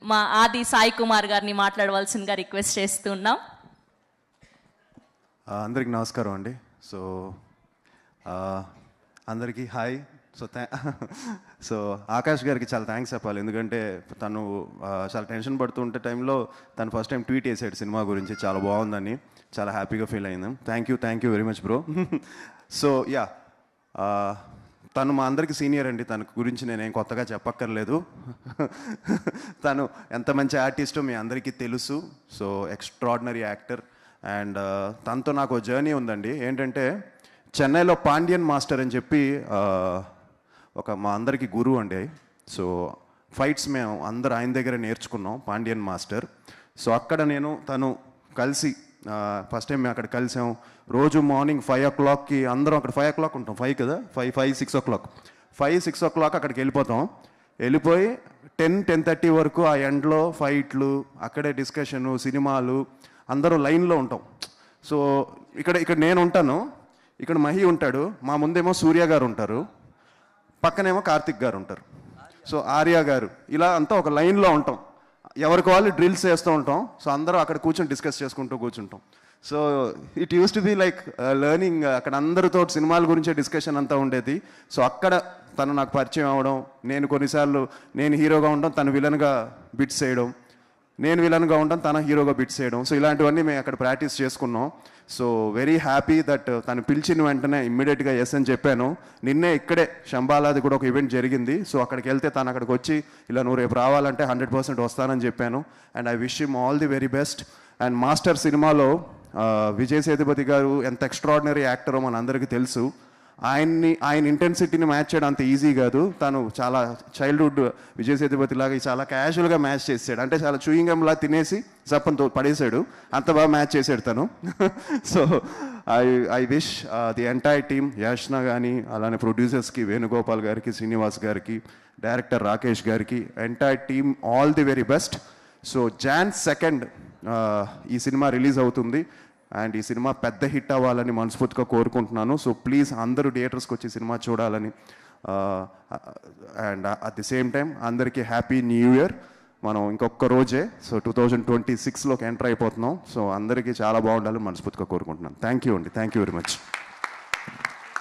మా ఆది సాయి కుమార్ గారిని మాట్లాడవలసిందిగా రిక్వెస్ట్ చేస్తున్నాం. అందరికి నమస్కారం అండి. సో అందరికీ హాయ్. సో ఆకాష్ గారికి చాలా థ్యాంక్స్ చెప్పాలి, ఎందుకంటే తను చాలా టెన్షన్ పడుతుంటే టైంలో తను ఫస్ట్ టైం ట్వీట్ చేశాడు సినిమా గురించి, చాలా బాగుందని, చాలా హ్యాపీగా ఫీల్ అయింది. Thank you very much bro. So yeah, తను మా అందరికి సీనియర్ అండి, తన గురించి నేనేం కొత్తగా చెప్పక్కర్లేదు. తను ఎంత మంచి ఆర్టిస్టో మీ అందరికీ తెలుసు. So extraordinary actor. అండ్ తనతో నాకు జర్నీ ఉందండి. ఏంటంటే చెన్నైలో పాండ్యన్ మాస్టర్ అని చెప్పి ఒక మా అందరికీ గురువు అండి. సో ఫైట్స్ మేము అందరు ఆయన దగ్గర నేర్చుకున్నాం, పాండ్యన్ మాస్టర్. సో అక్కడ నేను తను కలిసి ఫస్ట్ టైం మేము అక్కడ కలిసాం. రోజు మార్నింగ్ 5 o'clockకి అందరం అక్కడ 5 o'clock ఉంటాం, 5 కదా, 6 o'clock 6 o'clock అక్కడికి వెళ్ళిపోయి 10-10:30 వరకు ఆ ఎండ్లో ఫైట్లు, అక్కడే డిస్కషను, సినిమాలు, అందరూ లైన్లో ఉంటాం. సో ఇక్కడ నేను ఉంటాను, ఇక్కడ మహి ఉంటాడు, మా ముందేమో సూర్య గారు ఉంటారు, పక్కనేమో కార్తిక్ గారు ఉంటారు, సో ఆర్య గారు, ఇలా అంతా ఒక లైన్లో ఉంటాం. ఎవరికి వాళ్ళు డ్రిల్స్ చేస్తూ ఉంటాం. సో అందరూ అక్కడ కూర్చొని డిస్కస్ చేసుకుంటూ కూర్చుంటాం. So it use to be like learning. అక్కడ అందరితో సినిమాల గురించే డిస్కషన్ అంతా ఉండేది. సో అక్కడ తను నాకు పరిచయం అవ్వడం, నేను కొన్నిసార్లు నేను హీరోగా ఉండడం, తను విలన్గా బిట్స్ చేయడం, నేను విలన్గా ఉండడం, తన హీరోగా బిట్స్ చేయడం. సో ఇలాంటివన్నీ మేము అక్కడ ప్రాక్టీస్ చేసుకున్నాం. సో వెరీ హ్యాపీ దట్ తను పిలిచిన వెంటనే ఇమ్మీడియట్గా ఎస్ అని చెప్పాను. నిన్నే ఇక్కడే శంబాలాది కూడా ఒక ఈవెంట్ జరిగింది. సో అక్కడికి వెళ్తే తను అక్కడికి వచ్చి ఇలా నువ్వు రేపు రావాలంటే 100% వస్తానని చెప్పాను. And I wish him all the very best. And master సినిమాలో విజయ్ సేతుపతి గారు ఎంత ఎక్స్ట్రాడినరీ యాక్టరో మన అందరికీ తెలుసు. ఆయన ఇంటెన్సిటీని మ్యాచ్ చేయడం అంత ఈజీ కాదు. తను చాలా చైల్డ్హుడ్ విజయ్ సేతుపతి లాగా చాలా క్యాజువల్గా మ్యాచ్ చేసాడు. అంటే చాలా చూయింగంలా తినేసి జప్పంతో పడేశాడు, అంత బాగా మ్యాచ్ చేశాడు తను. So I wish the entire team, Yashna కానీ, అలానే ప్రొడ్యూసర్స్కి వేణుగోపాల్ గారికి, శ్రీనివాస్ గారికి, డైరెక్టర్ రాకేష్ గారికి, entire team all the very best. So Jan 2 ఈ సినిమా రిలీజ్ అవుతుంది. అండ్ ఈ సినిమా పెద్ద హిట్ అవ్వాలని మనస్ఫూర్తిగా కోరుకుంటున్నాను. సో ప్లీజ్ అందరూ థియేటర్స్కి వచ్చి సినిమా చూడాలని. And at the same time అందరికీ హ్యాపీ న్యూ ఇయర్. మనం ఇంకొక రోజే, సో 2026లోకి ఎంటర్ అయిపోతున్నాం. సో అందరికీ చాలా బాగుండాలని మనస్ఫూర్తిగా కోరుకుంటున్నాను. థ్యాంక్ యూ అండి, thank you very much.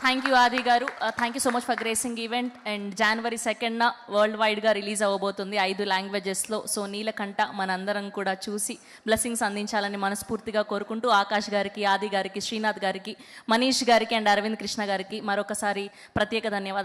Thank you Aadi గారు. Thank you so much for gracing event. And January 2న వరల్డ్ వైడ్గా రిలీజ్ అవ్వబోతుంది 5 లాంగ్వేజెస్లో. సో నీలకంఠ మనందరం కూడా చూసి బ్లెస్సింగ్స్ అందించాలని మనస్ఫూర్తిగా కోరుకుంటూ ఆకాష్ గారికి, ఆది గారికి, శ్రీనాథ్ గారికి, మనీష్ గారికి అండ్ అరవింద్ కృష్ణ గారికి మరొకసారి ప్రత్యేక ధన్యవాదాలు.